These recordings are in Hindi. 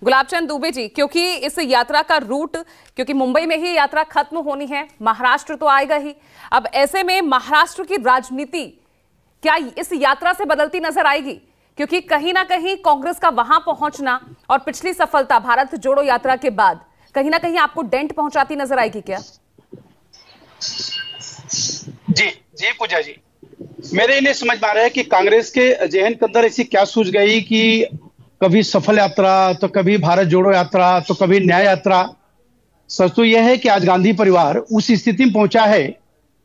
गुलाबचंद दुबे जी, क्योंकि इस यात्रा का रूट, क्योंकि मुंबई में ही यात्रा खत्म होनी है, महाराष्ट्र तो आएगा ही। अब ऐसे में महाराष्ट्र की राजनीति क्या इस यात्रा से बदलती नजर आएगी? क्योंकि कहीं ना कहीं कांग्रेस का वहां पहुंचना और पिछली सफलता भारत जोड़ो यात्रा के बाद कहीं ना कहीं आपको डेंट पहुंचाती नजर आएगी क्या? जी जी पूजा जी, मेरे इन्हें समझ में आ रहा है कि कांग्रेस के जहन के अंदर ऐसी क्या सूझ गई कि कभी सफल यात्रा, तो कभी भारत जोड़ो यात्रा, तो कभी न्याय यात्रा। सच तो यह है कि आज गांधी परिवार उस स्थिति में पहुंचा है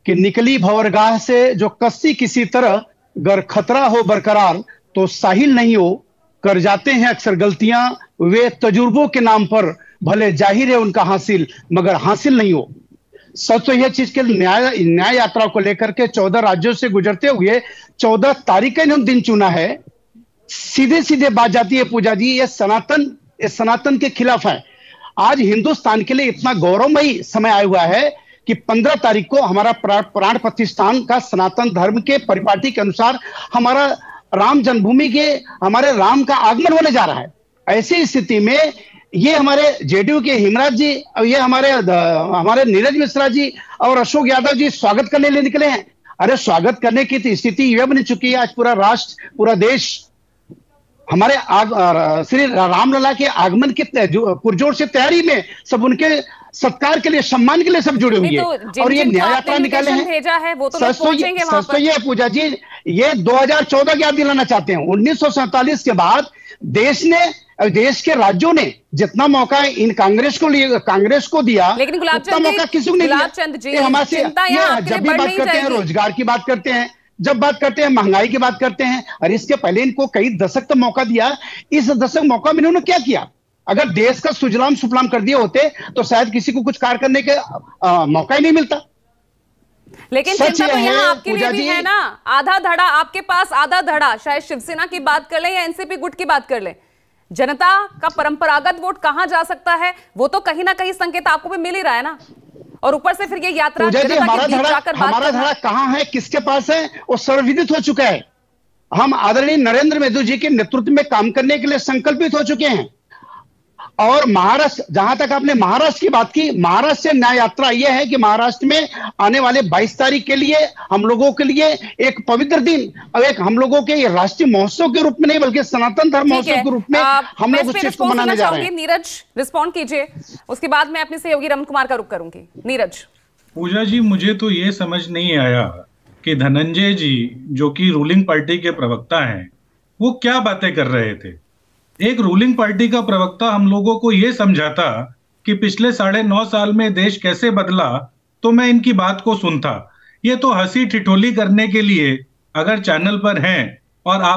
कि निकली भंवरगाह से जो कस्सी किसी तरह, अगर खतरा हो बरकरार तो साहिल नहीं हो, कर जाते हैं अक्सर गलतियां वे तजुर्बों के नाम पर, भले जाहिर है उनका हासिल मगर हासिल नहीं हो। सच तो यह चीज के न्याय यात्रा को लेकर के 14 राज्यों से गुजरते हुए 14 तारीख का इन्होंने दिन चुना है। सीधे सीधे बात जाती है पूजा जी, ये सनातन के खिलाफ है। आज हिंदुस्तान के लिए इतना गौरवमयी समय आया हुआ है कि 15 तारीख को हमारा प्राण प्रतिष्ठान का सनातन धर्म के परिपाटी के अनुसार हमारा राम जन्मभूमि के हमारे राम का आगमन होने जा रहा है। ऐसी स्थिति में ये हमारे जेडीयू के हिमराज जी, ये हमारे नीरज मिश्रा जी और अशोक यादव जी स्वागत करने लिए निकले हैं। अरे स्वागत करने की स्थिति यह बन चुकी है, आज पूरा राष्ट्र, पूरा देश हमारे श्री रामलला के आगमन की पुरजोर से तैयारी में, सब उनके सत्कार के लिए, सम्मान के लिए सब जुड़े हुए हैं। और ये न्याय यात्रा निकाले हैं, भेजा है वो तो पहुंचेंगे वहां पर। ये पूजा जी, ये 2014 की याद दिलाना चाहते हैं। 1947 के बाद देश के राज्यों ने जितना मौका इन कांग्रेस को दिया, लेकिन उतना मौका किसी को नहीं दिया। हमारे जब भी बात करते हैं रोजगार की बात करते हैं, जब बात करते हैं महंगाई की बात करते हैं, और इसके पहले इनको कई दशक तक मौका दिया। इस दशक मौका में इन्होंने क्या किया? अगर देश का सुजलाम सुफलाम कर दिए होते तो शायद किसी को कुछ कार्य करने के मौका ही नहीं मिलता। लेकिन चिंता तो यहाँ आपके लिए भी है ना, आधा धड़ा आपके पास, आधा धड़ा शायद शिवसेना की बात कर ले या एनसीपी गुट की बात कर ले, जनता का परंपरागत वोट कहां जा सकता है वो तो कहीं ना कहीं संकेत आपको भी मिल ही रहा है ना। और ऊपर से फिर ये यात्रा हमारा धड़ा कहां है, किसके पास है, वो सर्वविदित हो चुका है। हम आदरणीय नरेंद्र मोदी जी के नेतृत्व में काम करने के लिए संकल्पित हो चुके हैं। और महाराष्ट्र, जहां तक आपने महाराष्ट्र की बात की, महाराष्ट्र से न्याय यात्रा यह है कि महाराष्ट्र में आने वाले 22 तारीख के लिए हम लोगों के लिए एक पवित्र दिन और एक हम लोगों के राष्ट्रीय महोत्सव के रूप में नहीं बल्कि सनातन धर्म महोत्सव के रूप में हम लोग उस चीज को मनाने जा रहे हैं। नीरज रिस्पॉन्ड कीजिए, उसके बाद मैं अपने सहयोगी रमन कुमार का रुख करूंगी। नीरज। पूजा जी, मुझे तो ये समझ नहीं आया कि धनंजय जी जो कि रूलिंग पार्टी के प्रवक्ता हैं, वो क्या बातें कर रहे थे। एक रूलिंग पार्टी का प्रवक्ता हम लोगों को यह समझाता कि पिछले 9.5 साल में देश कैसे बदला तो मैं इनकी बात को सुनता। ये तो हंसी ठिठोली करने के लिए अगर चैनल पर हैं और आप